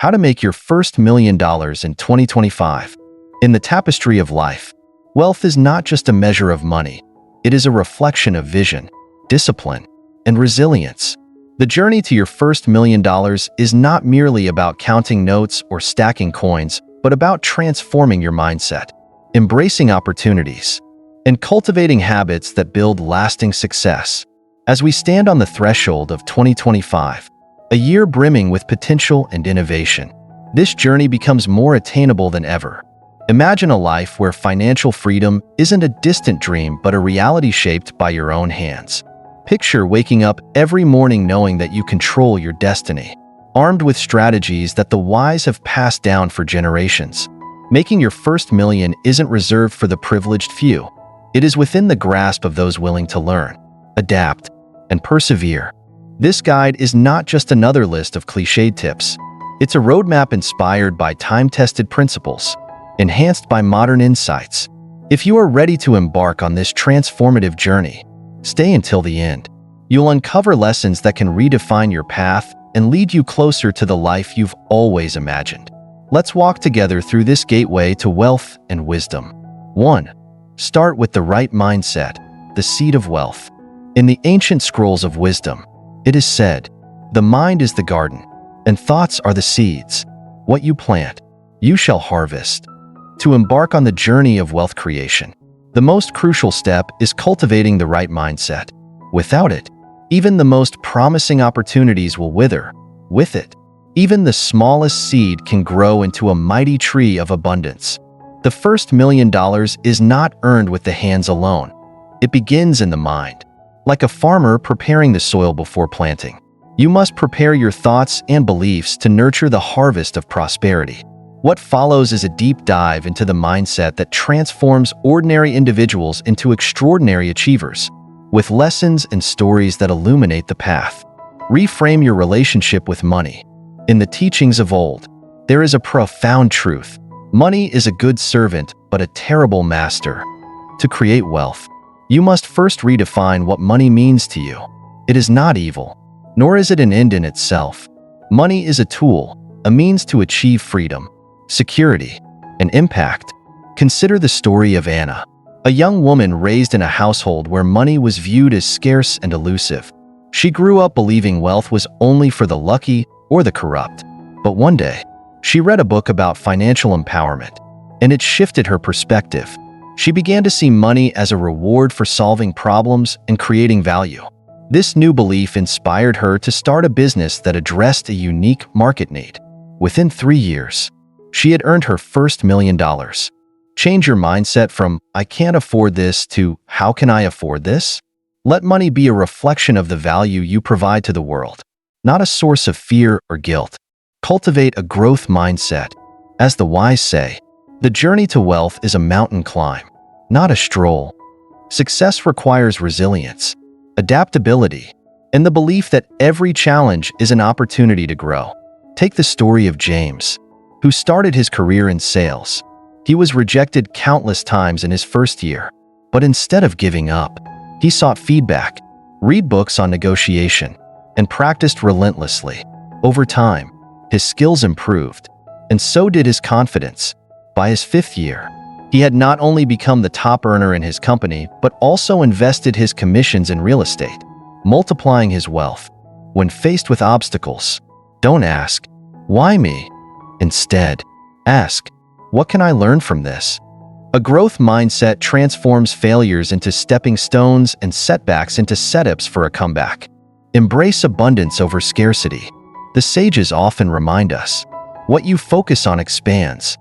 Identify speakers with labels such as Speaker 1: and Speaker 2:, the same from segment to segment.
Speaker 1: How to make your first $1 million in 2025. In the tapestry of life, wealth is not just a measure of money. It is a reflection of vision, discipline, and resilience. The journey to your first $1 million is not merely about counting notes or stacking coins, but about transforming your mindset, embracing opportunities, and cultivating habits that build lasting success. As we stand on the threshold of 2025, a year brimming with potential and innovation, this journey becomes more attainable than ever. Imagine a life where financial freedom isn't a distant dream but a reality shaped by your own hands. Picture waking up every morning knowing that you control your destiny, armed with strategies that the wise have passed down for generations. Making your first million isn't reserved for the privileged few. It is within the grasp of those willing to learn, adapt, and persevere. This guide is not just another list of cliched tips. It's a roadmap inspired by time-tested principles, enhanced by modern insights. If you are ready to embark on this transformative journey, stay until the end. You'll uncover lessons that can redefine your path and lead you closer to the life you've always imagined. Let's walk together through this gateway to wealth and wisdom. 1. Start with the right mindset, the seed of wealth. In the ancient scrolls of wisdom, it is said, "The mind is the garden, and thoughts are the seeds. What you plant, you shall harvest." To embark on the journey of wealth creation, the most crucial step is cultivating the right mindset. Without it, even the most promising opportunities will wither. With it, even the smallest seed can grow into a mighty tree of abundance. The first $1 million is not earned with the hands alone. It begins in the mind. Like a farmer preparing the soil before planting, you must prepare your thoughts and beliefs to nurture the harvest of prosperity. What follows is a deep dive into the mindset that transforms ordinary individuals into extraordinary achievers, with lessons and stories that illuminate the path. Reframe your relationship with money. In the teachings of old, there is a profound truth. Money is a good servant, but a terrible master. To create wealth, you must first redefine what money means to you. It is not evil, nor is it an end in itself. Money is a tool, a means to achieve freedom, security, and impact. Consider the story of Anna, a young woman raised in a household where money was viewed as scarce and elusive. She grew up believing wealth was only for the lucky or the corrupt. But one day, she read a book about financial empowerment, and it shifted her perspective. She began to see money as a reward for solving problems and creating value. This new belief inspired her to start a business that addressed a unique market need. Within 3 years, she had earned her first $1 million. Change your mindset from "I can't afford this" to "How can I afford this?" Let money be a reflection of the value you provide to the world, not a source of fear or guilt. Cultivate a growth mindset. As the wise say, the journey to wealth is a mountain climb, not a stroll. Success requires resilience, adaptability, and the belief that every challenge is an opportunity to grow. Take the story of James, who started his career in sales. He was rejected countless times in his first year, but instead of giving up, he sought feedback, read books on negotiation, and practiced relentlessly. Over time, his skills improved, and so did his confidence. By his 5th year, he had not only become the top earner in his company, but also invested his commissions in real estate, multiplying his wealth. When faced with obstacles, don't ask, "Why me?" Instead, ask, "What can I learn from this?" A growth mindset transforms failures into stepping stones and setbacks into setups for a comeback. Embrace abundance over scarcity. The sages often remind us, what you focus on expands.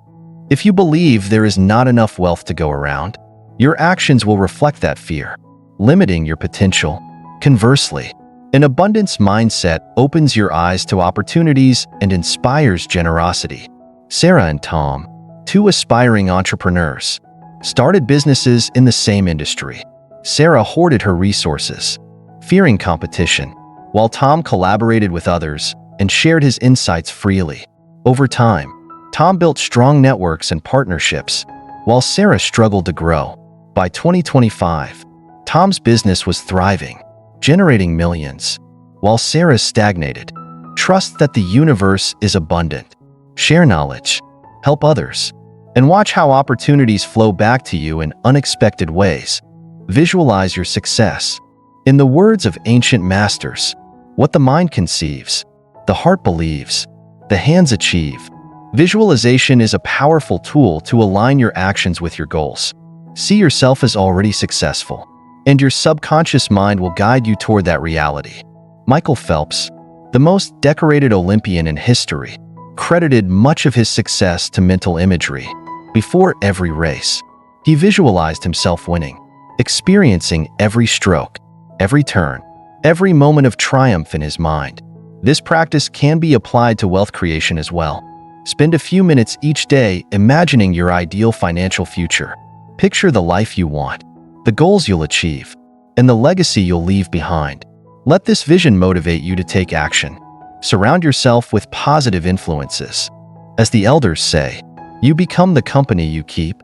Speaker 1: If you believe there is not enough wealth to go around, your actions will reflect that fear, limiting your potential. Conversely, an abundance mindset opens your eyes to opportunities and inspires generosity. Sarah and Tom, 2 aspiring entrepreneurs, started businesses in the same industry. Sarah hoarded her resources, fearing competition, while Tom collaborated with others and shared his insights freely. Over time, Tom built strong networks and partnerships, while Sarah struggled to grow. By 2025, Tom's business was thriving, generating millions, while Sarah stagnated. Trust that the universe is abundant. share knowledge, help others, and watch how opportunities flow back to you in unexpected ways. Visualize your success. In the words of ancient masters, what the mind conceives, the heart believes, the hands achieve. Visualization is a powerful tool to align your actions with your goals. See yourself as already successful, and your subconscious mind will guide you toward that reality. Michael Phelps, the most decorated Olympian in history, credited much of his success to mental imagery. Before every race, he visualized himself winning, experiencing every stroke, every turn, every moment of triumph in his mind. This practice can be applied to wealth creation as well. Spend a few minutes each day imagining your ideal financial future. Picture the life you want, the goals you'll achieve, and the legacy you'll leave behind. Let this vision motivate you to take action. Surround yourself with positive influences. As the elders say, you become the company you keep.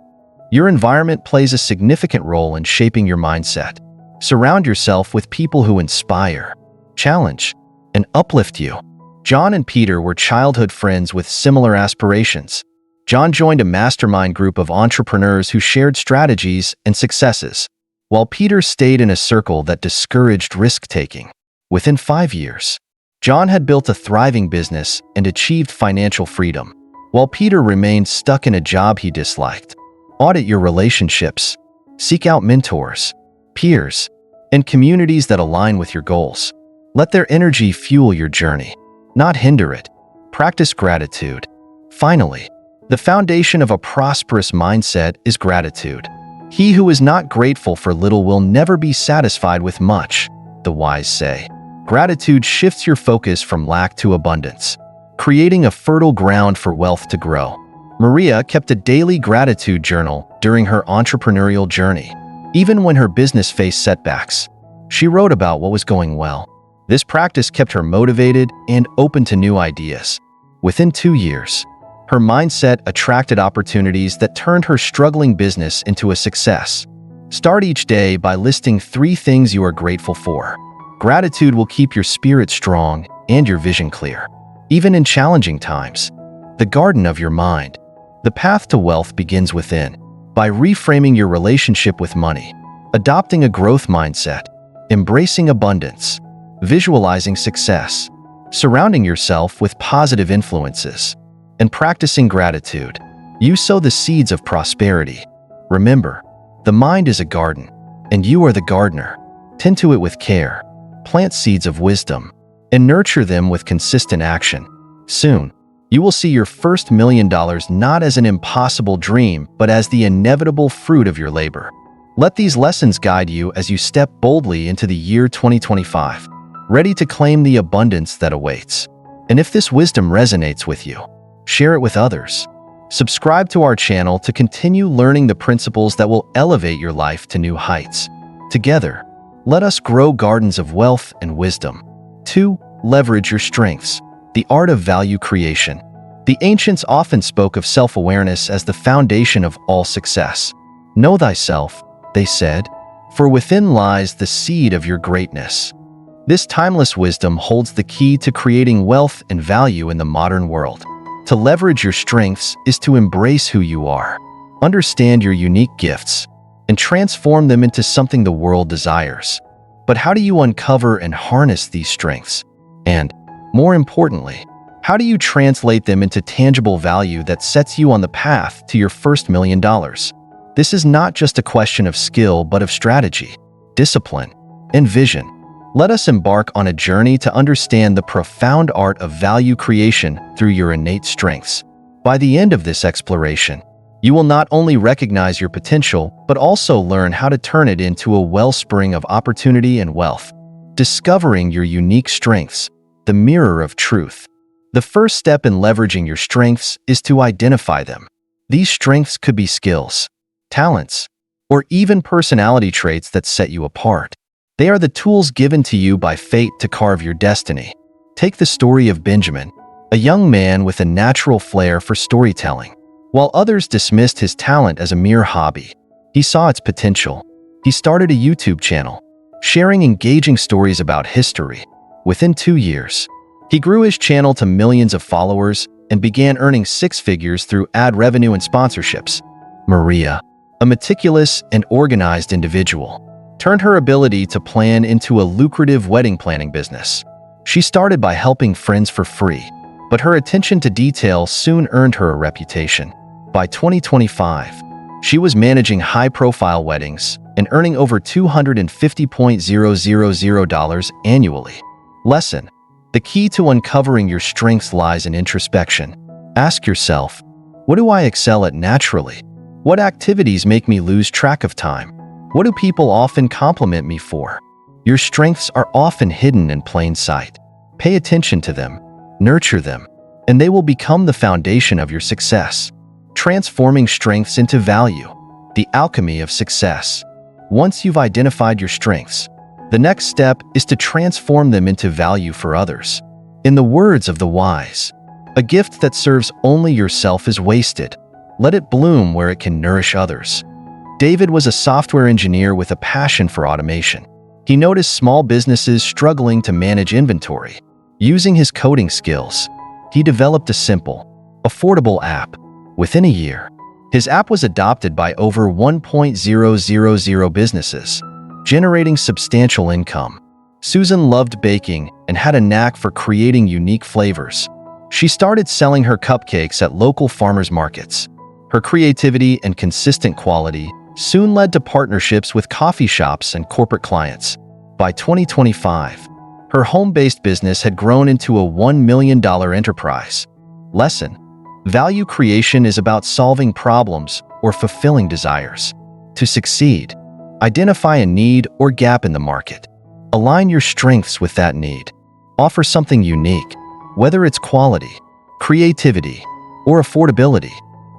Speaker 1: Your environment plays a significant role in shaping your mindset. Surround yourself with people who inspire, challenge, and uplift you. John and Peter were childhood friends with similar aspirations. John joined a mastermind group of entrepreneurs who shared strategies and successes, while Peter stayed in a circle that discouraged risk-taking. Within 5 years, John had built a thriving business and achieved financial freedom, while Peter remained stuck in a job he disliked. Audit your relationships. Seek out mentors, peers, and communities that align with your goals. Let their energy fuel your journey, not hinder it. Practice gratitude. Finally, the foundation of a prosperous mindset is gratitude. He who is not grateful for little will never be satisfied with much, the wise say. Gratitude shifts your focus from lack to abundance, creating a fertile ground for wealth to grow. Maria kept a daily gratitude journal during her entrepreneurial journey. Even when her business faced setbacks, she wrote about what was going well. This practice kept her motivated and open to new ideas. Within 2 years, her mindset attracted opportunities that turned her struggling business into a success. Start each day by listing 3 things you are grateful for. Gratitude will keep your spirit strong and your vision clear. Even in challenging times, the garden of your mind. The path to wealth begins within. By reframing your relationship with money, adopting a growth mindset, embracing abundance, visualizing success, surrounding yourself with positive influences, and practicing gratitude, you sow the seeds of prosperity. Remember, the mind is a garden, and you are the gardener. Tend to it with care, plant seeds of wisdom, and nurture them with consistent action. Soon, you will see your first $1 million not as an impossible dream, but as the inevitable fruit of your labor. Let these lessons guide you as you step boldly into the year 2025, ready to claim the abundance that awaits. And if this wisdom resonates with you, share it with others. Subscribe to our channel to continue learning the principles that will elevate your life to new heights. Together, let us grow gardens of wealth and wisdom. 2. Leverage your strengths. The art of value creation. The ancients often spoke of self-awareness as the foundation of all success. Know thyself, they said, for within lies the seed of your greatness. This timeless wisdom holds the key to creating wealth and value in the modern world. To leverage your strengths is to embrace who you are, understand your unique gifts, and transform them into something the world desires. But how do you uncover and harness these strengths? And, more importantly, how do you translate them into tangible value that sets you on the path to your first $1 million? This is not just a question of skill, but of strategy, discipline, and vision. Let us embark on a journey to understand the profound art of value creation through your innate strengths. By the end of this exploration, you will not only recognize your potential, but also learn how to turn it into a wellspring of opportunity and wealth. Discovering your unique strengths, the mirror of truth. The first step in leveraging your strengths is to identify them. These strengths could be skills, talents, or even personality traits that set you apart. They are the tools given to you by fate to carve your destiny. Take the story of Benjamin, a young man with a natural flair for storytelling. While others dismissed his talent as a mere hobby, he saw its potential. He started a YouTube channel, sharing engaging stories about history. Within 2 years, he grew his channel to millions of followers and began earning six figures through ad revenue and sponsorships. Maria, a meticulous and organized individual, turned her ability to plan into a lucrative wedding planning business. She started by helping friends for free, but her attention to detail soon earned her a reputation. By 2025, she was managing high-profile weddings and earning over $250,000 annually. Lesson: the key to uncovering your strengths lies in introspection. Ask yourself, what do I excel at naturally? What activities make me lose track of time? What do people often compliment me for? Your strengths are often hidden in plain sight. Pay attention to them, nurture them, and they will become the foundation of your success. Transforming strengths into value. The alchemy of success. Once you've identified your strengths, the next step is to transform them into value for others. In the words of the wise, a gift that serves only yourself is wasted. Let it bloom where it can nourish others. David was a software engineer with a passion for automation. He noticed small businesses struggling to manage inventory. Using his coding skills, he developed a simple, affordable app. Within a year, his app was adopted by over 1,000 businesses, generating substantial income. Susan loved baking and had a knack for creating unique flavors. She started selling her cupcakes at local farmers markets. Her creativity and consistent quality soon led to partnerships with coffee shops and corporate clients. By 2025, her home-based business had grown into a $1 million enterprise. Lesson: value creation is about solving problems or fulfilling desires. To succeed, identify a need or gap in the market. Align your strengths with that need. Offer something unique, whether it's quality, creativity, or affordability.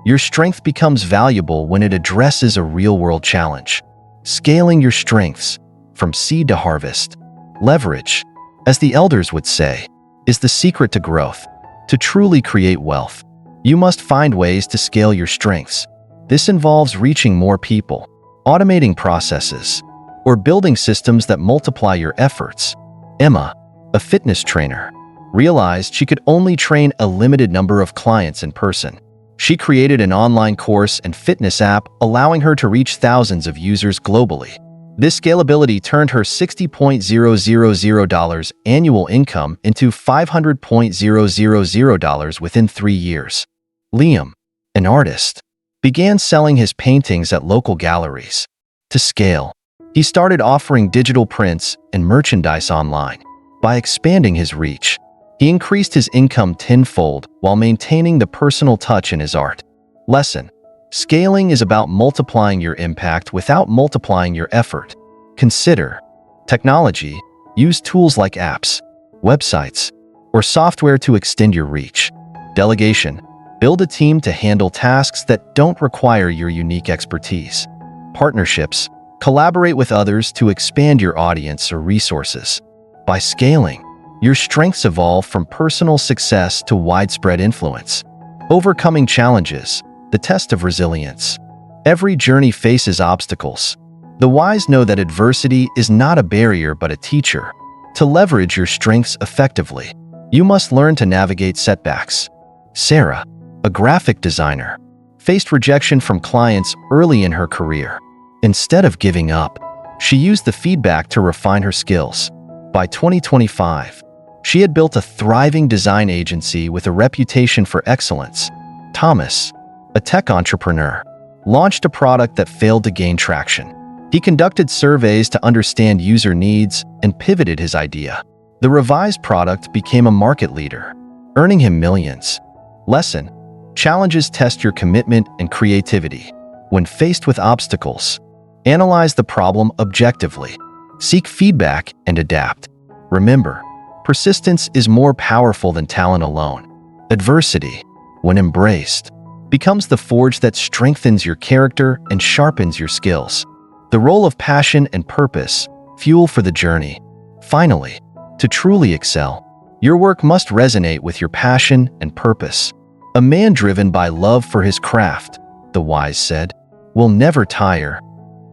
Speaker 1: Your strength becomes valuable when it addresses a real-world challenge. Scaling your strengths from seed to harvest. Leverage, as the elders would say, is the secret to growth. To truly create wealth, you must find ways to scale your strengths. This involves reaching more people, automating processes, or building systems that multiply your efforts. Emma, a fitness trainer, realized she could only train a limited number of clients in person. She created an online course and fitness app, allowing her to reach thousands of users globally. This scalability turned her $60,000 annual income into $500,000 within 3 years. Liam, an artist, began selling his paintings at local galleries. To scale, he started offering digital prints and merchandise online. By expanding his reach, he increased his income tenfold while maintaining the personal touch in his art. Lesson: scaling is about multiplying your impact without multiplying your effort. Consider technology. Use tools like apps, websites, or software to extend your reach. Delegation. Build a team to handle tasks that don't require your unique expertise. Partnerships. Collaborate with others to expand your audience or resources. By scaling, your strengths evolve from personal success to widespread influence. Overcoming challenges, the test of resilience. Every journey faces obstacles. The wise know that adversity is not a barrier but a teacher. To leverage your strengths effectively, you must learn to navigate setbacks. Sarah, a graphic designer, faced rejection from clients early in her career. Instead of giving up, she used the feedback to refine her skills. By 2025, she had built a thriving design agency with a reputation for excellence. Thomas, a tech entrepreneur, launched a product that failed to gain traction. He conducted surveys to understand user needs and pivoted his idea. The revised product became a market leader, earning him millions. Lesson: challenges test your commitment and creativity. When faced with obstacles, analyze the problem objectively. Seek feedback and adapt. Remember, persistence is more powerful than talent alone. Adversity, when embraced, becomes the forge that strengthens your character and sharpens your skills. The role of passion and purpose, fuel for the journey. Finally, to truly excel, your work must resonate with your passion and purpose. A man driven by love for his craft, the wise said, will never tire.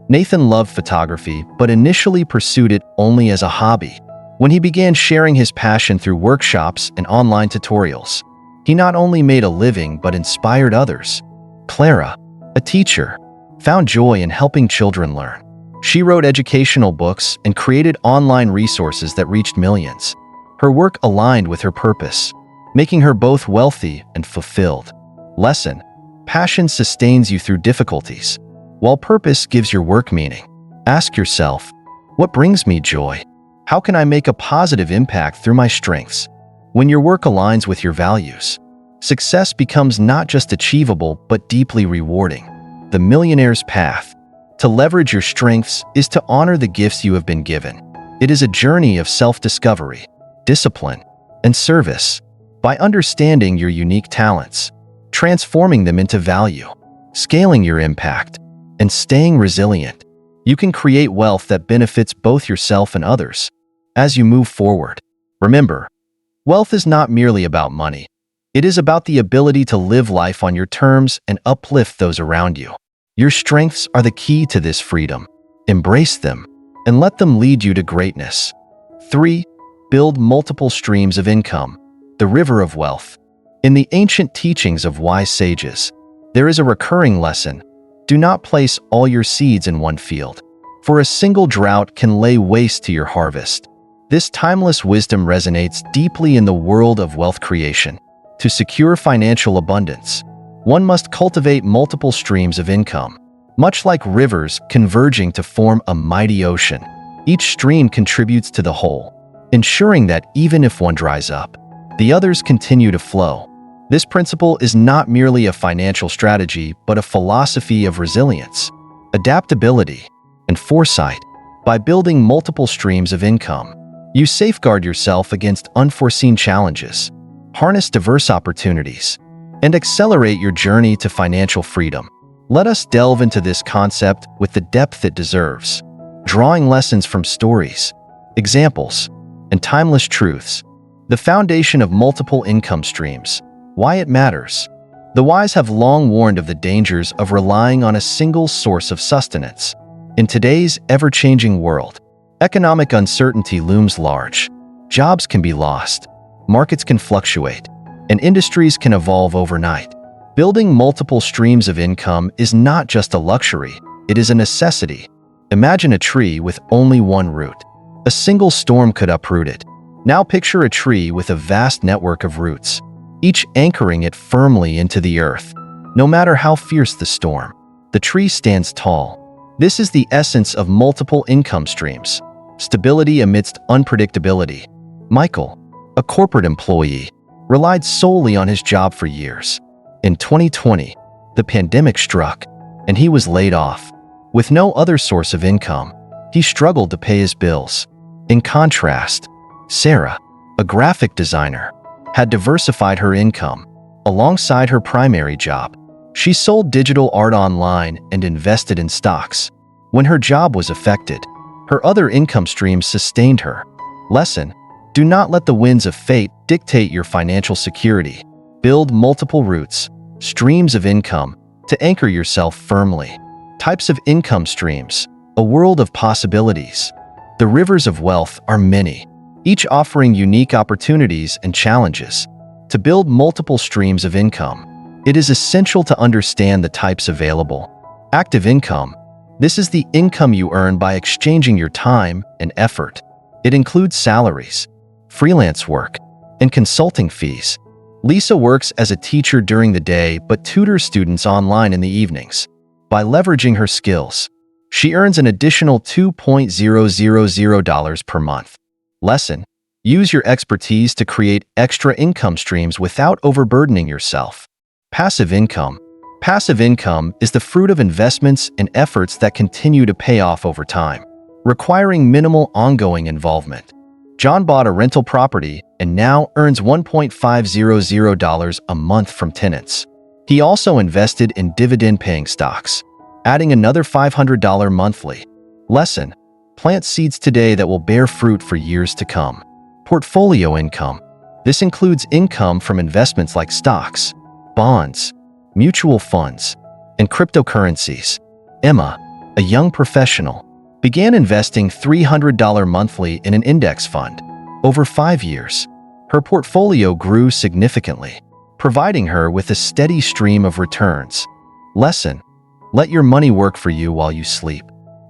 Speaker 1: Nathan loved photography but initially pursued it only as a hobby. When he began sharing his passion through workshops and online tutorials, He not only made a living but inspired others. Clara, a teacher, found joy in helping children learn. She wrote educational books and created online resources that reached millions. Her work aligned with her purpose, making her both wealthy and fulfilled. Lesson: passion sustains you through difficulties, while purpose gives your work meaning. Ask yourself, what brings me joy? How can I make a positive impact through my strengths? When your work aligns with your values, success becomes not just achievable but deeply rewarding. The millionaire's path. To leverage your strengths is to honor the gifts you have been given. It is a journey of self-discovery, discipline, and service. By understanding your unique talents, transforming them into value, scaling your impact, and staying resilient, you can create wealth that benefits both yourself and others. As you move forward, remember, wealth is not merely about money. It is about the ability to live life on your terms and uplift those around you. Your strengths are the key to this freedom. Embrace them and let them lead you to greatness. 3. Build multiple streams of income. The river of wealth. In the ancient teachings of wise sages, there is a recurring lesson: do not place all your seeds in one field, for a single drought can lay waste to your harvest. This timeless wisdom resonates deeply in the world of wealth creation. To secure financial abundance, one must cultivate multiple streams of income. Much like rivers converging to form a mighty ocean, each stream contributes to the whole, ensuring that even if one dries up, the others continue to flow. This principle is not merely a financial strategy, but a philosophy of resilience, adaptability, and foresight. By building multiple streams of income, you safeguard yourself against unforeseen challenges, harness diverse opportunities, and accelerate your journey to financial freedom. Let us delve into this concept with the depth it deserves, drawing lessons from stories, examples, and timeless truths. The foundation of multiple income streams. Why it matters. The wise have long warned of the dangers of relying on a single source of sustenance. In today's ever-changing world, economic uncertainty looms large. Jobs can be lost, markets can fluctuate, and industries can evolve overnight. Building multiple streams of income is not just a luxury, it is a necessity. Imagine a tree with only one root. A single storm could uproot it. Now picture a tree with a vast network of roots, each anchoring it firmly into the earth. No matter how fierce the storm, the tree stands tall. This is the essence of multiple income streams. Stability amidst unpredictability. Michael, a corporate employee, relied solely on his job for years. In 2020, the pandemic struck, and he was laid off. With no other source of income, he struggled to pay his bills. In contrast, Sarah, a graphic designer, had diversified her income. Alongside her primary job, she sold digital art online and invested in stocks. When her job was affected, her other income streams sustained her. Lesson: do not let the winds of fate dictate your financial security. Build multiple routes, streams of income, to anchor yourself firmly. Types of income streams. A world of possibilities. The rivers of wealth are many, each offering unique opportunities and challenges. To build multiple streams of income, it is essential to understand the types available. Active income. This is the income you earn by exchanging your time and effort. It includes salaries, freelance work, and consulting fees. Lisa works as a teacher during the day but tutors students online in the evenings. By leveraging her skills, she earns an additional $2,000 per month. Lesson: use your expertise to create extra income streams without overburdening yourself. Passive income. Passive income is the fruit of investments and efforts that continue to pay off over time, requiring minimal ongoing involvement. John bought a rental property and now earns $1,500 a month from tenants. He also invested in dividend-paying stocks, adding another $500 monthly. Lesson: plant seeds today that will bear fruit for years to come. Portfolio income. This includes income from investments like stocks, bonds, mutual funds, and cryptocurrencies. Emma, a young professional, began investing $300 monthly in an index fund. Over 5 years, her portfolio grew significantly, providing her with a steady stream of returns. Lesson: let your money work for you while you sleep.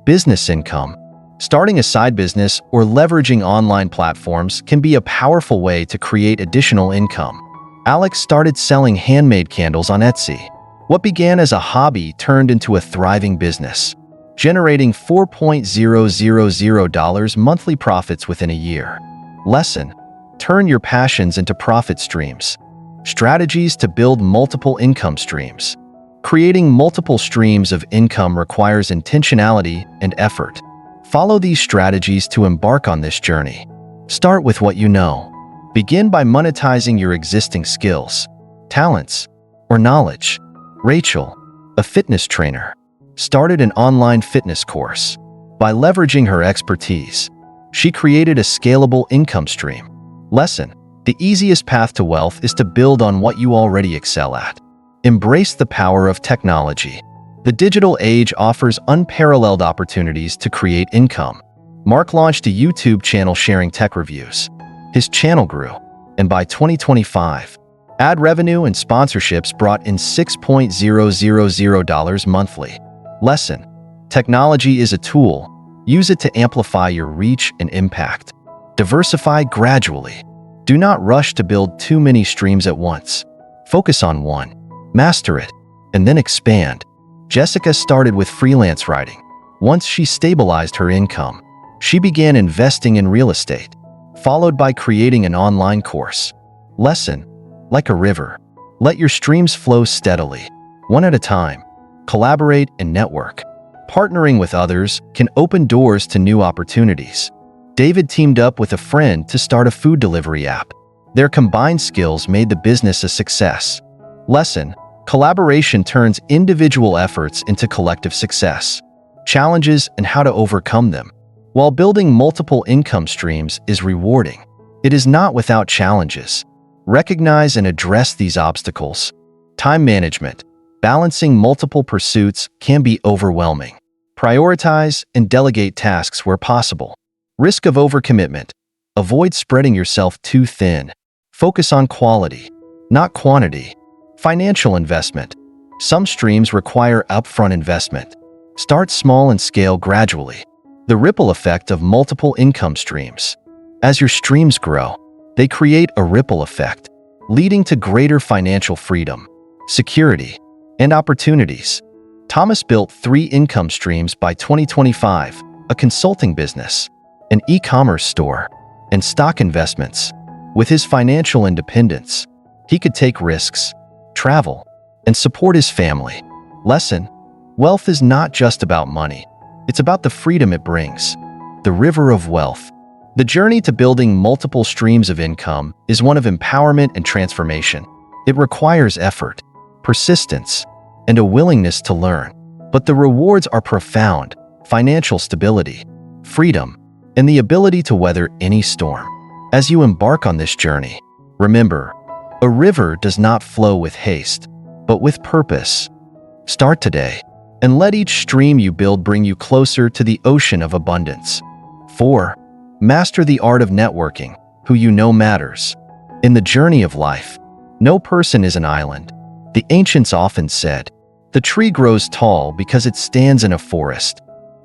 Speaker 1: Business income. Starting a side business or leveraging online platforms can be a powerful way to create additional income. Alex started selling handmade candles on Etsy. What began as a hobby turned into a thriving business, generating $4,000 monthly profits within a year. Lesson: turn your passions into profit streams. Strategies to build multiple income streams. Creating multiple streams of income requires intentionality and effort. Follow these strategies to embark on this journey. Start with what you know. Begin by monetizing your existing skills, talents, or knowledge. Rachel, a fitness trainer, started an online fitness course. By leveraging her expertise, she created a scalable income stream. Lesson: the easiest path to wealth is to build on what you already excel at. Embrace the power of technology. The digital age offers unparalleled opportunities to create income. Mark launched a YouTube channel sharing tech reviews. His channel grew, and by 2025, ad revenue and sponsorships brought in $6,000 monthly. Lesson: technology is a tool. Use it to amplify your reach and impact. Diversify gradually. Do not rush to build too many streams at once. Focus on one, master it, and then expand. Jessica started with freelance writing. Once she stabilized her income, she began investing in real estate, followed by creating an online course. Lesson: like a river, let your streams flow steadily, one at a time. Collaborate and network. Partnering with others can open doors to new opportunities. David teamed up with a friend to start a food delivery app. Their combined skills made the business a success. Lesson: collaboration turns individual efforts into collective success. Challenges and how to overcome them. While building multiple income streams is rewarding, it is not without challenges. Recognize and address these obstacles. Time management. Balancing multiple pursuits can be overwhelming. Prioritize and delegate tasks where possible. Risk of overcommitment. Avoid spreading yourself too thin. Focus on quality, not quantity. Financial investment. Some streams require upfront investment. Start small and scale gradually. The ripple effect of multiple income streams. As your streams grow, they create a ripple effect, leading to greater financial freedom, security, and opportunities. Thomas built 3 income streams by 2025, a consulting business, an e-commerce store, and stock investments. With his financial independence, he could take risks, travel, and support his family. Lesson: wealth is not just about money. It's about the freedom it brings. The river of wealth. The journey to building multiple streams of income is one of empowerment and transformation. It requires effort, persistence, and a willingness to learn. But the rewards are profound: financial stability, freedom, and the ability to weather any storm. As you embark on this journey, remember, a river does not flow with haste, but with purpose. Start today, and let each stream you build bring you closer to the ocean of abundance. 4. Master the art of networking. Who you know matters. In the journey of life, no person is an island. The ancients often said, "The tree grows tall because it stands in a forest."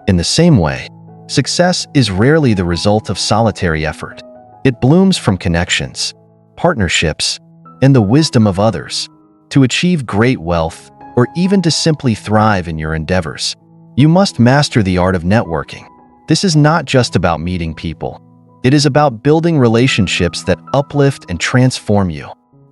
Speaker 1: In the same way, success is rarely the result of solitary effort. It blooms from connections, partnerships, and the wisdom of others. To achieve great wealth, or even to simply thrive in your endeavors, you must master the art of networking. This is not just about meeting people. It is about building relationships that uplift and transform you.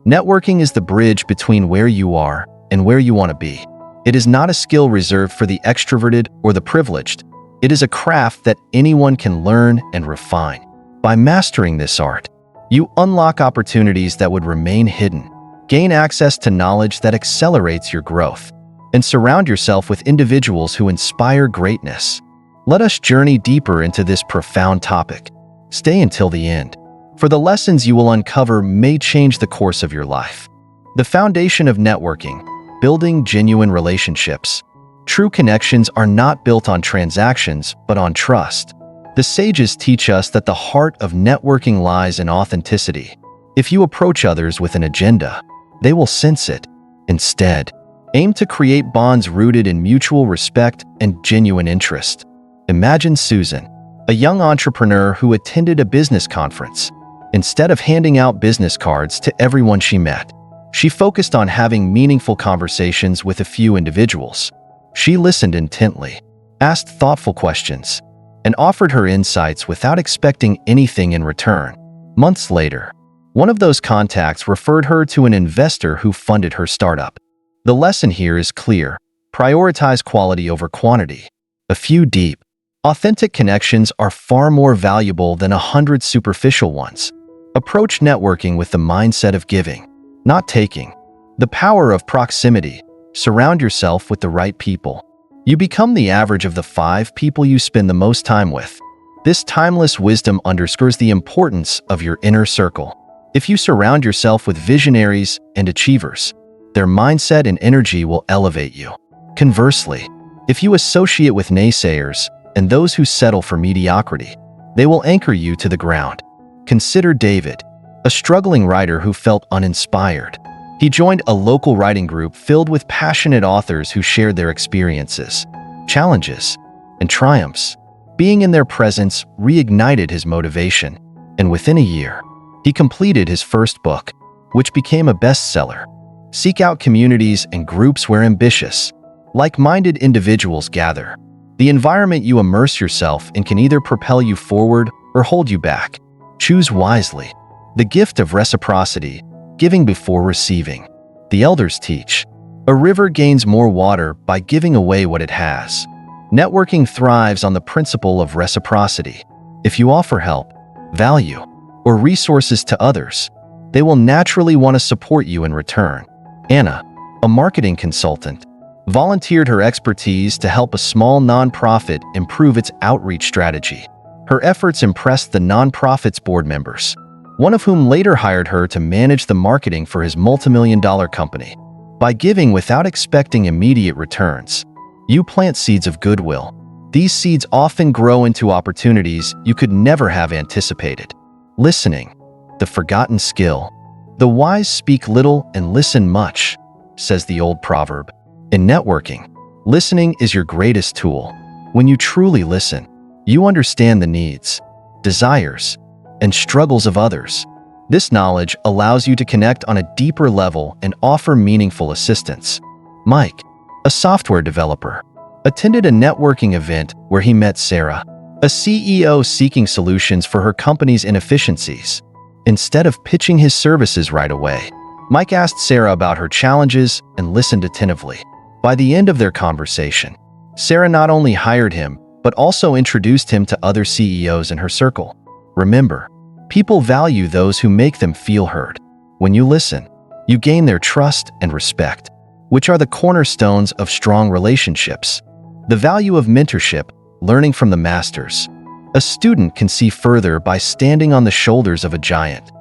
Speaker 1: Networking is the bridge between where you are and where you want to be. It is not a skill reserved for the extroverted or the privileged. It is a craft that anyone can learn and refine. By mastering this art, you unlock opportunities that would remain hidden, gain access to knowledge that accelerates your growth, and surround yourself with individuals who inspire greatness. Let us journey deeper into this profound topic. Stay until the end, for the lessons you will uncover may change the course of your life. The foundation of networking: building genuine relationships. True connections are not built on transactions, but on trust. The sages teach us that the heart of networking lies in authenticity. If you approach others with an agenda, They will sense it. Instead, aim to create bonds rooted in mutual respect and genuine interest. Imagine Susan, a young entrepreneur who attended a business conference. Instead of handing out business cards to everyone she met, she focused on having meaningful conversations with a few individuals. She listened intently, asked thoughtful questions, and offered her insights without expecting anything in return. Months later, one of those contacts referred her to an investor who funded her startup. The lesson here is clear: prioritize quality over quantity. A few deep, authentic connections are far more valuable than 100 superficial ones. Approach networking with the mindset of giving, not taking. The power of proximity. Surround yourself with the right people. You become the average of the 5 people you spend the most time with. This timeless wisdom underscores the importance of your inner circle. If you surround yourself with visionaries and achievers, their mindset and energy will elevate you. Conversely, if you associate with naysayers and those who settle for mediocrity, they will anchor you to the ground. Consider David, a struggling writer who felt uninspired. He joined a local writing group filled with passionate authors who shared their experiences, challenges, and triumphs. Being in their presence reignited his motivation, and within a year, he completed his first book, which became a bestseller. Seek out communities and groups where ambitious, like-minded individuals gather. The environment you immerse yourself in can either propel you forward or hold you back. Choose wisely. The gift of reciprocity, giving before receiving. The elders teach, a river gains more water by giving away what it has. Networking thrives on the principle of reciprocity. If you offer help, value, or resources to others, they will naturally want to support you in return. Anna, a marketing consultant, volunteered her expertise to help a small nonprofit improve its outreach strategy. Her efforts impressed the nonprofit's board members, one of whom later hired her to manage the marketing for his multimillion-dollar company. By giving without expecting immediate returns, you plant seeds of goodwill. These seeds often grow into opportunities you could never have anticipated. Listening, the forgotten skill. The wise speak little and listen much, says the old proverb. In networking, listening is your greatest tool. When you truly listen, you understand the needs, desires, and struggles of others. This knowledge allows you to connect on a deeper level and offer meaningful assistance. Mike, a software developer, attended a networking event where he met Sarah, a CEO seeking solutions for her company's inefficiencies. Instead of pitching his services right away, Mike asked Sarah about her challenges and listened attentively. By the end of their conversation, Sarah not only hired him, but also introduced him to other CEOs in her circle. Remember, people value those who make them feel heard. When you listen, you gain their trust and respect, which are the cornerstones of strong relationships. The value of mentorship, learning from the masters. A student can see further by standing on the shoulders of a giant.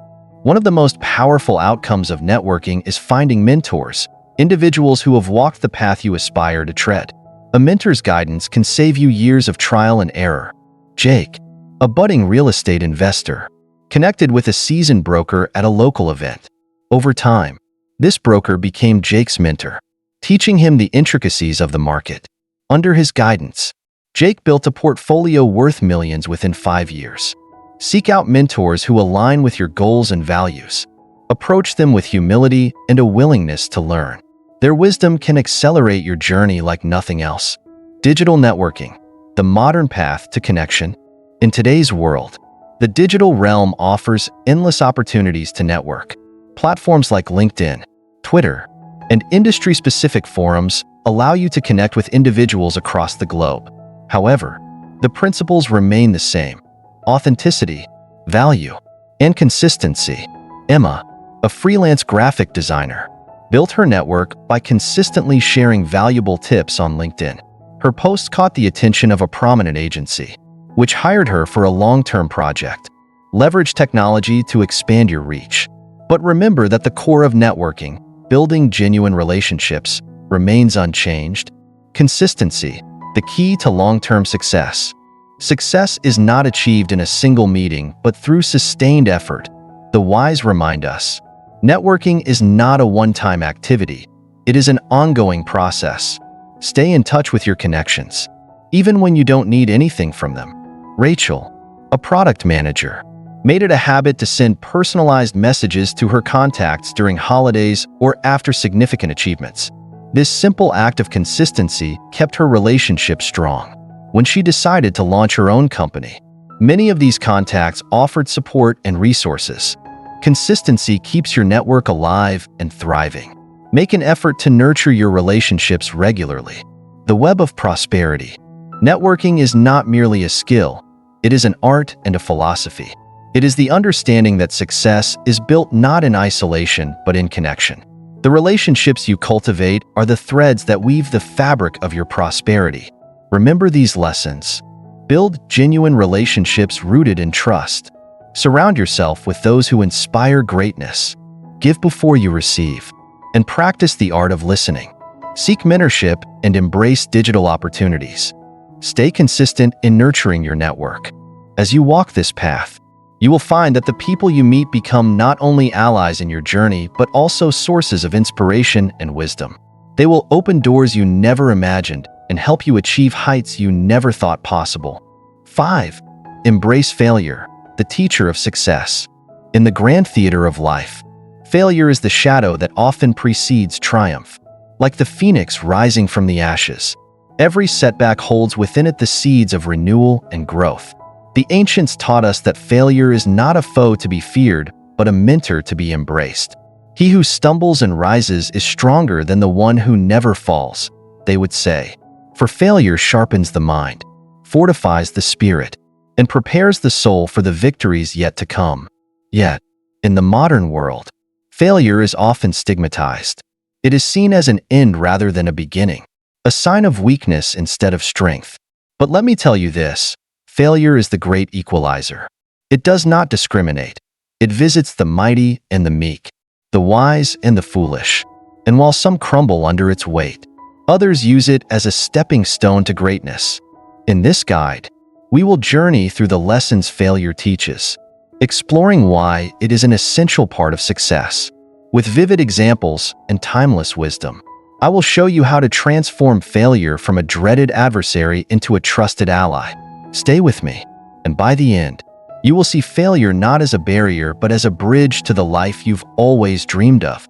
Speaker 1: One of the most powerful outcomes of networking is finding mentors, individuals who have walked the path you aspire to tread. A mentor's guidance can save you years of trial and error. Jake, a budding real estate investor, connected with a seasoned broker at a local event. Over time, this broker became Jake's mentor, teaching him the intricacies of the market. Under his guidance, Jake built a portfolio worth millions within 5 years. Seek out mentors who align with your goals and values. Approach them with humility and a willingness to learn. Their wisdom can accelerate your journey like nothing else. Digital networking, the modern path to connection. In today's world, the digital realm offers endless opportunities to network. Platforms like LinkedIn, Twitter, and industry-specific forums allow you to connect with individuals across the globe. However, the principles remain the same: authenticity, value, and consistency. Emma, a freelance graphic designer, built her network by consistently sharing valuable tips on LinkedIn. Her post caught the attention of a prominent agency, which hired her for a long-term project. Leverage technology to expand your reach. But remember that the core of networking, building genuine relationships, remains unchanged. Consistency, the key to long-term success. Success is not achieved in a single meeting, but through sustained effort. The wise remind us, Networking is not a one-time activity. It is an ongoing process. Stay in touch with your connections, even when you don't need anything from them. Rachel, a product manager, made it a habit to send personalized messages to her contacts during holidays or after significant achievements. This simple act of consistency kept her relationship strong. When she decided to launch her own company, many of these contacts offered support and resources. Consistency keeps your network alive and thriving. Make an effort to nurture your relationships regularly. The web of prosperity. Networking is not merely a skill, it is an art and a philosophy. It is the understanding that success is built not in isolation but in connection. The relationships you cultivate are the threads that weave the fabric of your prosperity. Remember these lessons. Build genuine relationships rooted in trust. Surround yourself with those who inspire greatness. Give before you receive. And practice the art of listening. Seek mentorship and embrace digital opportunities. Stay consistent in nurturing your network. As you walk this path, you will find that the people you meet become not only allies in your journey, but also sources of inspiration and wisdom. They will open doors you never imagined and help you achieve heights you never thought possible. 5. Embrace failure, the teacher of success. In the grand theater of life, failure is the shadow that often precedes triumph. Like the phoenix rising from the ashes, every setback holds within it the seeds of renewal and growth. The ancients taught us that failure is not a foe to be feared, but a mentor to be embraced. He who stumbles and rises is stronger than the one who never falls, they would say. For failure sharpens the mind, fortifies the spirit, and prepares the soul for the victories yet to come. Yet, in the modern world, failure is often stigmatized. It is seen as an end rather than a beginning, a sign of weakness instead of strength. But let me tell you this, failure is the great equalizer. It does not discriminate. It visits the mighty and the meek, the wise and the foolish. And while some crumble under its weight, others use it as a stepping stone to greatness. In this guide, we will journey through the lessons failure teaches, exploring why it is an essential part of success. With vivid examples and timeless wisdom, I will show you how to transform failure from a dreaded adversary into a trusted ally. Stay with me, and by the end, you will see failure not as a barrier but as a bridge to the life you've always dreamed of.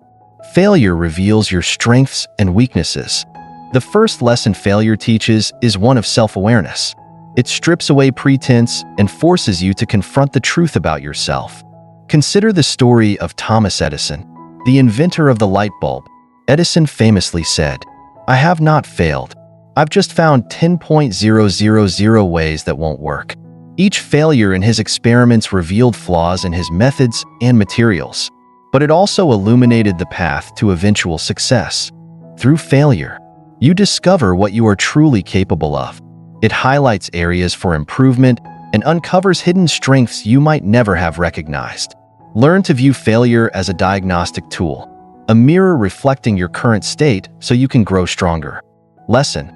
Speaker 1: Failure reveals your strengths and weaknesses. The first lesson failure teaches is one of self-awareness. It strips away pretense and forces you to confront the truth about yourself. Consider the story of Thomas Edison, the inventor of the light bulb. Edison famously said, "I have not failed. I've just found 10,000 ways that won't work." Each failure in his experiments revealed flaws in his methods and materials, but it also illuminated the path to eventual success. Through failure, you discover what you are truly capable of. It highlights areas for improvement and uncovers hidden strengths you might never have recognized. Learn to view failure as a diagnostic tool, a mirror reflecting your current state so you can grow stronger. Lesson: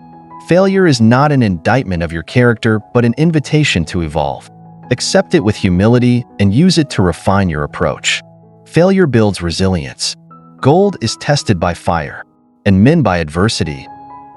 Speaker 1: failure is not an indictment of your character, but an invitation to evolve. Accept it with humility and use it to refine your approach. Failure builds resilience. Gold is tested by fire, and men by adversity.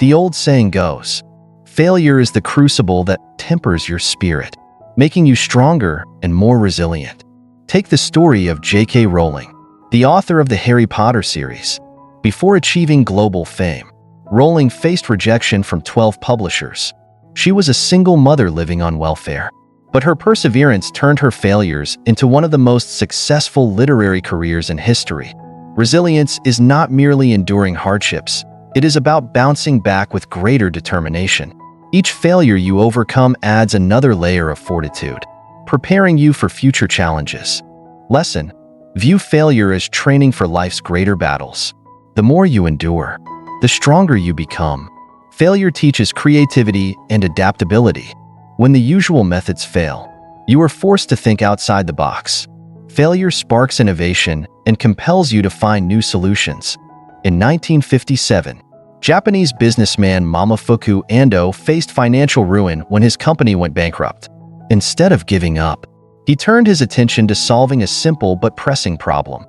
Speaker 1: The old saying goes, failure is the crucible that tempers your spirit, making you stronger and more resilient. Take the story of J.K. Rowling, the author of the Harry Potter series. Before achieving global fame, Rowling faced rejection from 12 publishers. She was a single mother living on welfare, but her perseverance turned her failures into one of the most successful literary careers in history. Resilience is not merely enduring hardships, it is about bouncing back with greater determination. Each failure you overcome adds another layer of fortitude, preparing you for future challenges. Lesson: view failure as training for life's greater battles. The more you endure, the stronger you become. Failure teaches creativity and adaptability. When the usual methods fail, you are forced to think outside the box. Failure sparks innovation and compels you to find new solutions. In 1957, Japanese businessman Momofuku Ando faced financial ruin when his company went bankrupt. Instead of giving up, he turned his attention to solving a simple but pressing problem.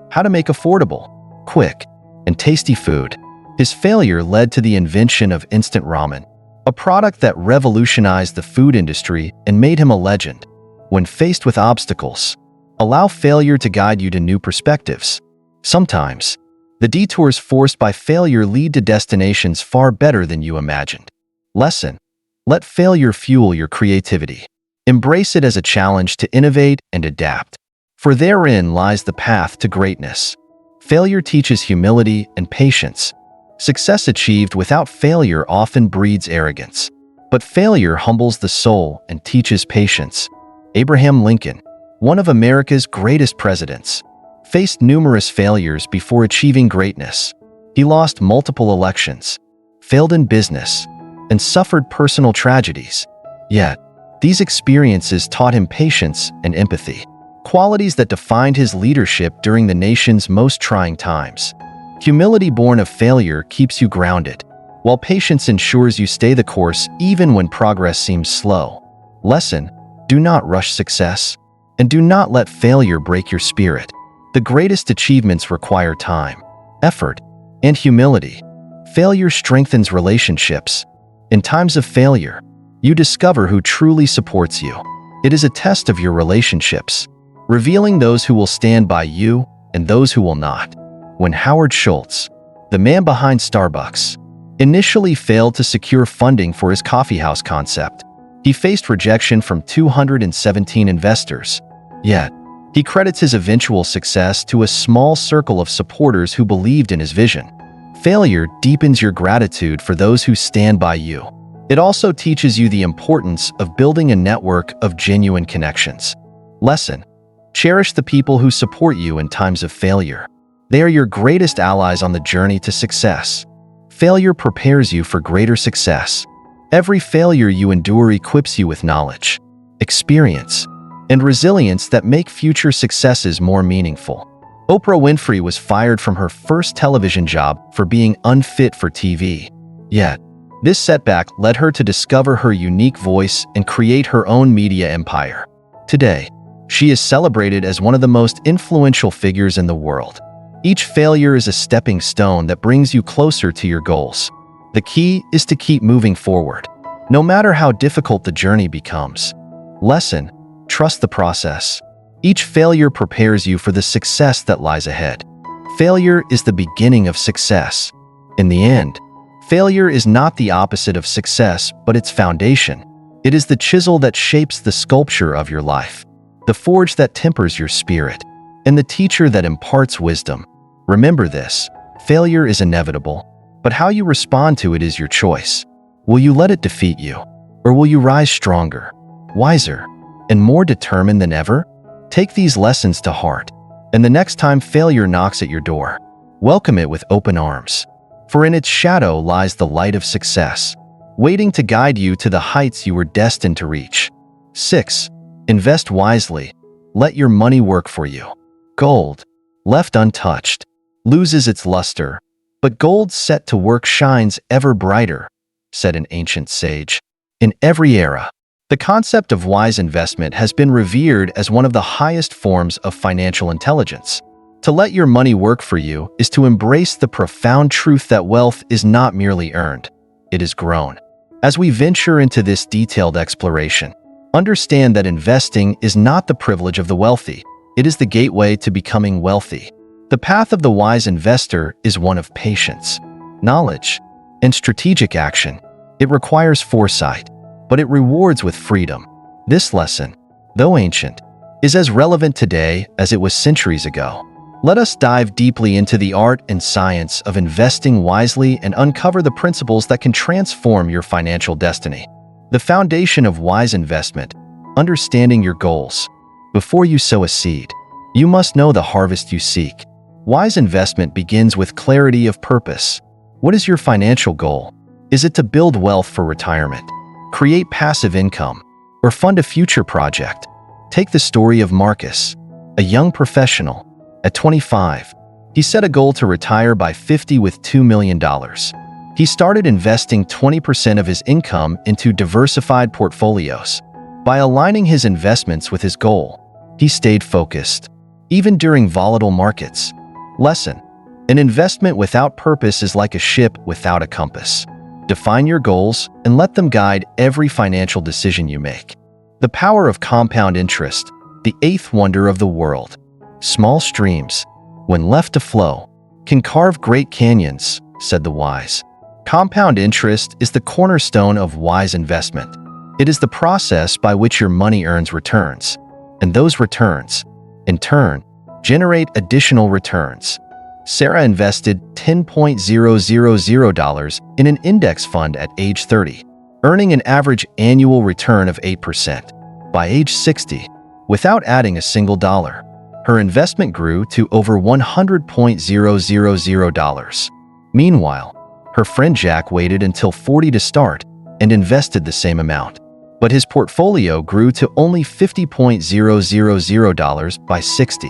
Speaker 1: how to make affordable, quick, and tasty food. His failure led to the invention of instant ramen, a product that revolutionized the food industry and made him a legend. When faced with obstacles, allow failure to guide you to new perspectives. Sometimes, the detours forced by failure lead to destinations far better than you imagined. Lesson: let failure fuel your creativity. Embrace it as a challenge to innovate and adapt, for therein lies the path to greatness. Failure teaches humility and patience. Success achieved without failure often breeds arrogance, but failure humbles the soul and teaches patience. Abraham Lincoln, one of America's greatest presidents, faced numerous failures before achieving greatness. He lost multiple elections, failed in business, and suffered personal tragedies. Yet, these experiences taught him patience and empathy, qualities that defined his leadership during the nation's most trying times. Humility born of failure keeps you grounded, while patience ensures you stay the course even when progress seems slow. Lesson: do not rush success, and do not let failure break your spirit. The greatest achievements require time, effort, and humility. Failure strengthens relationships. In times of failure, you discover who truly supports you. It is a test of your relationships, revealing those who will stand by you and those who will not. When Howard Schultz, the man behind Starbucks, initially failed to secure funding for his coffeehouse concept, he faced rejection from 217 investors. Yet, he credits his eventual success to a small circle of supporters who believed in his vision. Failure deepens your gratitude for those who stand by you. It also teaches you the importance of building a network of genuine connections. Lesson: cherish the people who support you in times of failure. They are your greatest allies on the journey to success. Failure prepares you for greater success. Every failure you endure equips you with knowledge, experience, and resilience that make future successes more meaningful. Oprah Winfrey was fired from her first television job for being unfit for TV. Yet, this setback led her to discover her unique voice and create her own media empire. Today, she is celebrated as one of the most influential figures in the world. Each failure is a stepping stone that brings you closer to your goals. The key is to keep moving forward, no matter how difficult the journey becomes. Lesson: trust the process. Each failure prepares you for the success that lies ahead. Failure is the beginning of success. In the end, failure is not the opposite of success, but its foundation. It is the chisel that shapes the sculpture of your life, the forge that tempers your spirit, and the teacher that imparts wisdom. Remember this: failure is inevitable, but how you respond to it is your choice. Will you let it defeat you, or will you rise stronger, wiser, and more determined than ever? Take these lessons to heart, and the next time failure knocks at your door, welcome it with open arms. For in its shadow lies the light of success, waiting to guide you to the heights you were destined to reach. 6. Invest wisely. Let your money work for you. Gold, left untouched, loses its luster, but gold set to work shines ever brighter, said an ancient sage. In every era, the concept of wise investment has been revered as one of the highest forms of financial intelligence. To let your money work for you is to embrace the profound truth that wealth is not merely earned, it is grown. As we venture into this detailed exploration, understand that investing is not the privilege of the wealthy, it is the gateway to becoming wealthy. The path of the wise investor is one of patience, knowledge, and strategic action. It requires foresight, but it rewards with freedom. This lesson, though ancient, is as relevant today as it was centuries ago. Let us dive deeply into the art and science of investing wisely and uncover the principles that can transform your financial destiny. The foundation of wise investment: understanding your goals. Before you sow a seed, you must know the harvest you seek. Wise investment begins with clarity of purpose. What is your financial goal? Is it to build wealth for retirement, create passive income, or fund a future project? Take the story of Marcus, a young professional. At 25, he set a goal to retire by 50 with $2 million. He started investing 20% of his income into diversified portfolios. By aligning his investments with his goal, he stayed focused. Even during volatile markets, Lesson: an investment without purpose is like a ship without a compass. Define your goals and let them guide every financial decision you make. The power of compound interest, the eighth wonder of the world. Small streams, when left to flow, can carve great canyons, said the wise. Compound interest is the cornerstone of wise investment. It is the process by which your money earns returns, and those returns, in turn, generate additional returns. Sarah invested $10,000 in an index fund at age 30, earning an average annual return of 8%. By age 60, without adding a single dollar, her investment grew to over $100,000. Meanwhile, her friend Jack waited until 40 to start and invested the same amount, but his portfolio grew to only $50,000 by 60.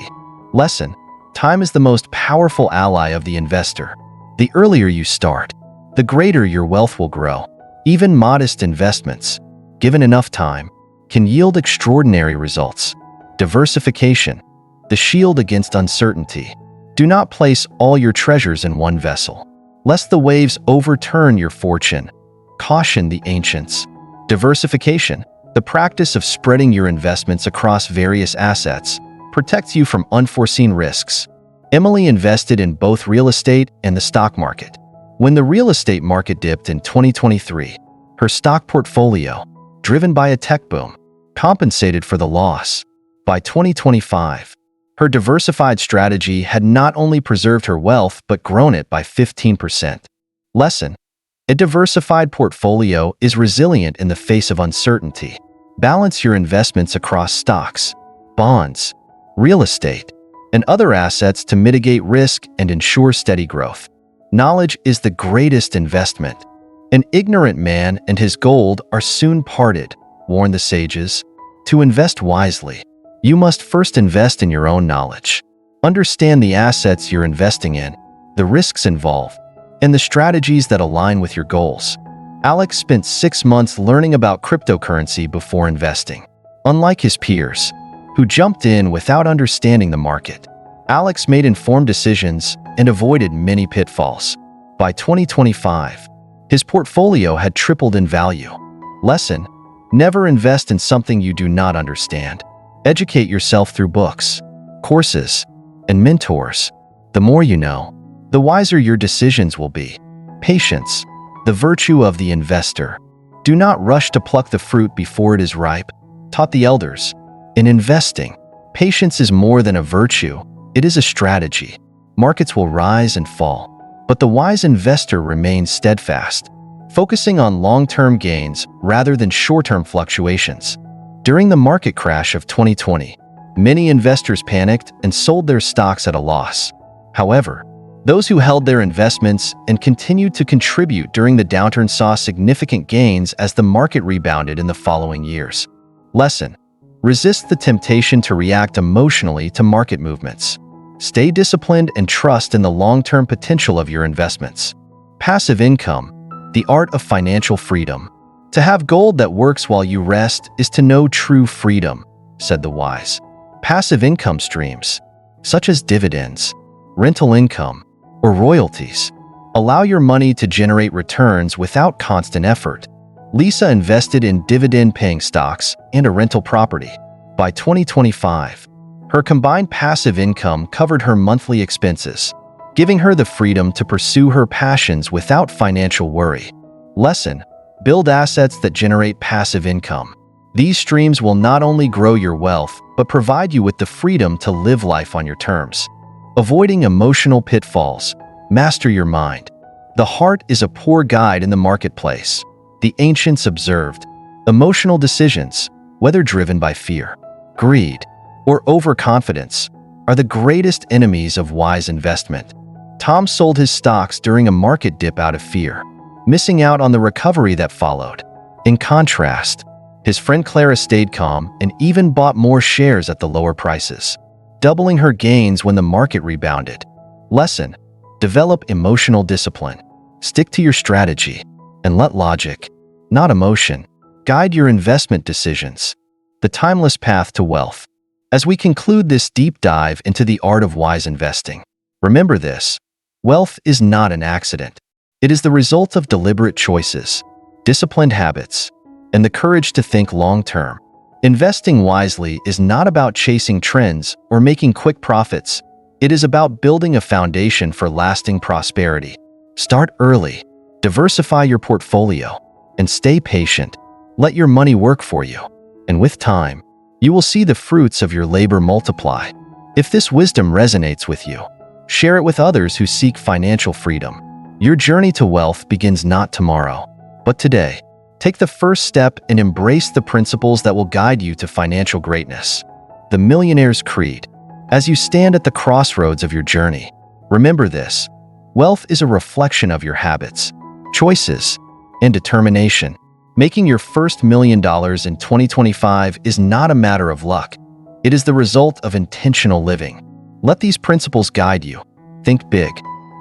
Speaker 1: Lesson: time is the most powerful ally of the investor. The earlier you start, the greater your wealth will grow. Even modest investments, given enough time, can yield extraordinary results. Diversification, the shield against uncertainty. Do not place all your treasures in one vessel, lest the waves overturn your fortune. Caution the ancients. Diversification, the practice of spreading your investments across various assets, protects you from unforeseen risks. Emily invested in both real estate and the stock market. When the real estate market dipped in 2023, her stock portfolio, driven by a tech boom, compensated for the loss. By 2025, her diversified strategy had not only preserved her wealth but grown it by 15%. Lesson: a diversified portfolio is resilient in the face of uncertainty. Balance your investments across stocks, bonds, real estate, and other assets to mitigate risk and ensure steady growth. Knowledge is the greatest investment. An ignorant man and his gold are soon parted, warn the sages. To invest wisely, you must first invest in your own knowledge. Understand the assets you're investing in, the risks involved, and the strategies that align with your goals. Alex spent 6 months learning about cryptocurrency before investing. Unlike his peers, who jumped in without understanding the market, Alex made informed decisions and avoided many pitfalls. By 2025, his portfolio had tripled in value. Lesson: never invest in something you do not understand. Educate yourself through books, courses, and mentors. The more you know, the wiser your decisions will be. Patience, the virtue of the investor. Do not rush to pluck the fruit before it is ripe, taught the elders. In investing, patience is more than a virtue, it is a strategy. Markets will rise and fall, but the wise investor remains steadfast, focusing on long-term gains rather than short-term fluctuations. During the market crash of 2020, many investors panicked and sold their stocks at a loss. However, those who held their investments and continued to contribute during the downturn saw significant gains as the market rebounded in the following years. Lesson: resist the temptation to react emotionally to market movements. Stay disciplined and trust in the long-term potential of your investments. Passive income, the art of financial freedom. To have gold that works while you rest is to know true freedom, said the wise. Passive income streams, such as dividends, rental income, or royalties, allow your money to generate returns without constant effort. Lisa invested in dividend-paying stocks and a rental property. By 2025, her combined passive income covered her monthly expenses, giving her the freedom to pursue her passions without financial worry. Lesson: build assets that generate passive income. These streams will not only grow your wealth, but provide you with the freedom to live life on your terms. Avoiding emotional pitfalls. Master your mind. The heart is a poor guide in the marketplace. The ancients observed, emotional decisions, whether driven by fear, greed, or overconfidence, are the greatest enemies of wise investment. Tom sold his stocks during a market dip out of fear, missing out on the recovery that followed. In contrast, his friend Clara stayed calm and even bought more shares at the lower prices, doubling her gains when the market rebounded. Lesson: develop emotional discipline. Stick to your strategy and let logic, not emotion, guide your investment decisions. The timeless path to wealth. As we conclude this deep dive into the art of wise investing, Remember this: wealth is not an accident. It is the result of deliberate choices, disciplined habits, and the courage to think long-term. Investing wisely is not about chasing trends or making quick profits. It is about building a foundation for lasting prosperity. Start early, diversify your portfolio, and stay patient. Let your money work for you. And with time, you will see the fruits of your labor multiply. If this wisdom resonates with you, share it with others who seek financial freedom. Your journey to wealth begins not tomorrow, but today. Take the first step and embrace the principles that will guide you to financial greatness. The Millionaire's Creed. As you stand at the crossroads of your journey, remember this: wealth is a reflection of your habits, choices, and determination. Making your first $1 million in 2025 is not a matter of luck. It is the result of intentional living. Let these principles guide you. Think big,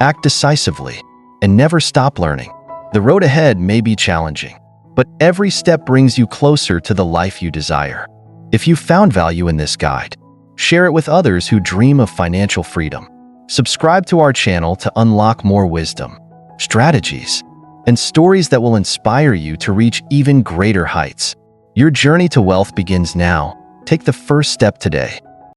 Speaker 1: act decisively, and never stop learning. The road ahead may be challenging, but every step brings you closer to the life you desire. If you found value in this guide, share it with others who dream of financial freedom. Subscribe to our channel to unlock more wisdom, strategies, and stories that will inspire you to reach even greater heights. Your journey to wealth begins now. Take the first step today.